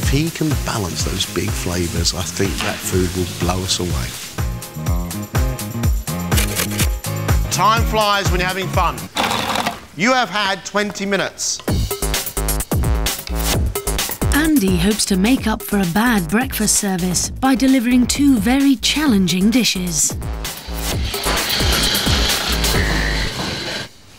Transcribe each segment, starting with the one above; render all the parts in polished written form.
If he can balance those big flavours, I think that food will blow us away. Time flies when you're having fun. You have had 20 minutes. Andy hopes to make up for a bad breakfast service by delivering 2 very challenging dishes.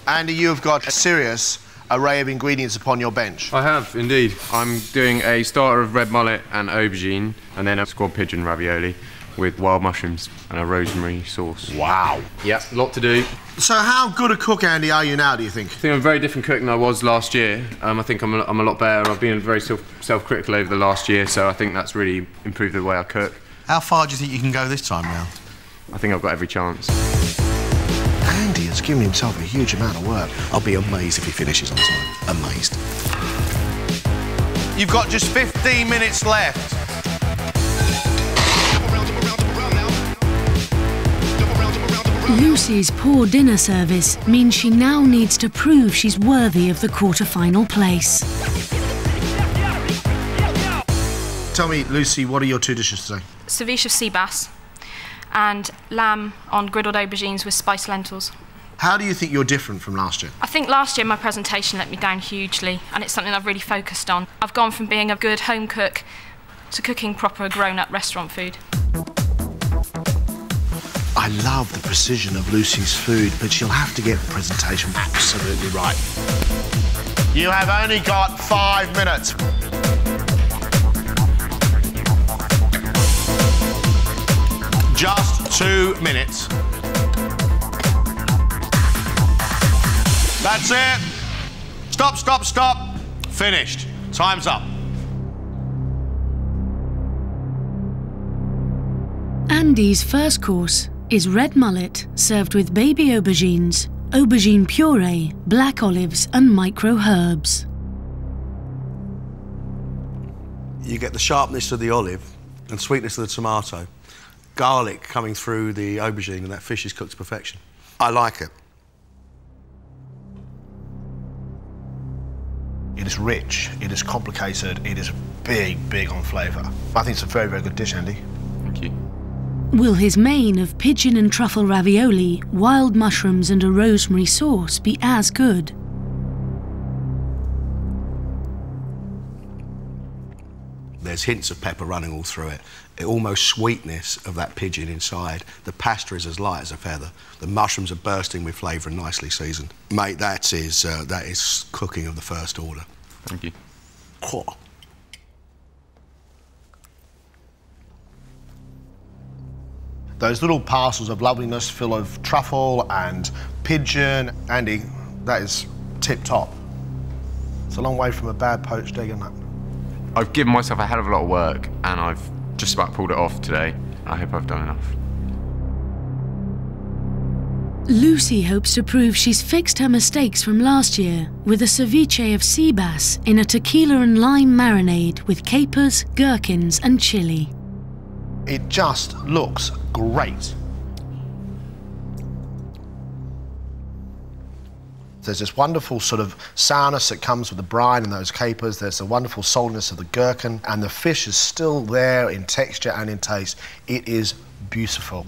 Andy, you've got a serious array of ingredients upon your bench. I have, indeed. I'm doing a starter of red mullet and aubergine, and then a squab pigeon ravioli with wild mushrooms and a rosemary sauce. Wow. Yeah, a lot to do. So how good a cook, Andy, are you now, do you think? I think I'm a very different cook than I was last year. I think I'm a lot better. I've been very self-critical over the last year, so I think that's really improved the way I cook. How far do you think you can go this time round? I think I've got every chance. Andy has given himself a huge amount of work. I'll be amazed if he finishes on time. Amazed. You've got just 15 minutes left. Lucy's poor dinner service means she now needs to prove she's worthy of the quarter-final place. Tell me, Lucy, what are your 2 dishes today? Ceviche of sea bass and lamb on griddled aubergines with spiced lentils. How do you think you're different from last year? I think last year my presentation let me down hugely, and it's something I've really focused on. I've gone from being a good home cook to cooking proper grown-up restaurant food. I love the precision of Lucy's food, but she'll have to get the presentation absolutely right. You have only got 5 minutes. Just 2 minutes. That's it. Stop, stop, stop. Finished. Time's up. Andy's first course is red mullet served with baby aubergines, aubergine puree, black olives and micro herbs. You get the sharpness of the olive and sweetness of the tomato, garlic coming through the aubergine, and that fish is cooked to perfection. I like it. It is rich, it is complicated, it is big on flavour. I think it's a very, very good dish, Andy. Thank you. Will his main of pigeon and truffle ravioli, wild mushrooms and a rosemary sauce be as good? There's hints of pepper running all through it. Almost sweetness of that pigeon inside. The pasta is as light as a feather. The mushrooms are bursting with flavour and nicely seasoned. Mate, that is cooking of the first order. Thank you. Oh. Those little parcels of loveliness full of truffle and pigeon. Andy, that is tip-top. It's a long way from a bad poached egg, isn't it? I've given myself a hell of a lot of work, and I've just about pulled it off today. I hope I've done enough. Lucy hopes to prove she's fixed her mistakes from last year with a ceviche of sea bass in a tequila and lime marinade with capers, gherkins and chilli. It just looks great. There's this wonderful sort of sourness that comes with the brine and those capers. There's the wonderful saltiness of the gherkin, and the fish is still there in texture and in taste. It is beautiful.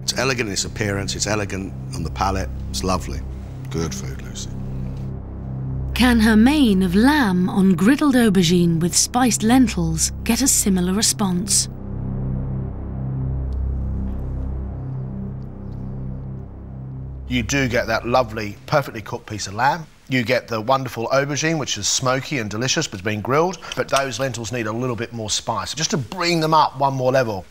It's elegant in its appearance, it's elegant on the palate, it's lovely. Good food, Lucy. Can her main of lamb on griddled aubergine with spiced lentils get a similar response? You do get that lovely, perfectly cooked piece of lamb. You get the wonderful aubergine, which is smoky and delicious, but it's been grilled. But those lentils need a little bit more spice, just to bring them up one more level.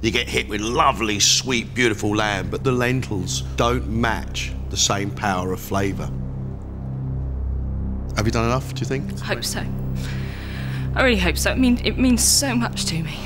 You get hit with lovely, sweet, beautiful lamb, but the lentils don't match the same power of flavour. Have you done enough, do you think? I hope so. I really hope so. I mean, it means so much to me.